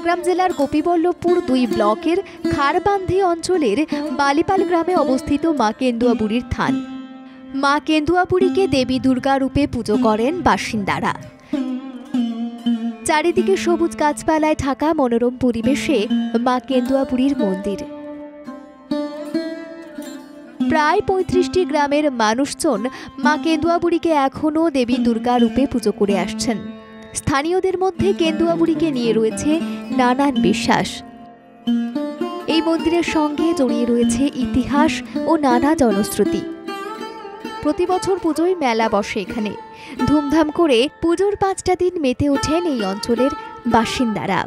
ঝাড়গ্রাম জেলার গোপীবল্লভপুর 2 ব্লকের খারবান্ধি অঞ্চলের বালিপাল গ্রামে অবস্থিত মা কেন্দুয়া বুড়ির থান। মা কেন্দুয়া বুড়িকে দেবী দুর্গা রূপে পুজো করেন বাসিন্দারা। চারিদিকে সবুজ গাছপালায় ঢাকা মনোরম পরিবেশে মা কেন্দুয়া বুড়ির মন্দির। প্রায় 35টি গ্রামের মানুষজন মা কেন্দুয়া বুড়িকে এখনও দেবী দুর্গা রূপে পুজো করে আসছেন। স্থানীয়দের মধ্যে কেন্দুয়া বুড়িকে নিয়ে রয়েছে নানান বিশ্বাস। এই মন্দিরের সঙ্গে জড়িয়ে রয়েছে ইতিহাস ও নানা জনশ্রুতি। প্রতি বছর পুজোয় মেলা বসে এখানে। ধুমধাম করে পুজোর 5টা দিন মেতে ওঠেন এই অঞ্চলের বাসিন্দারা।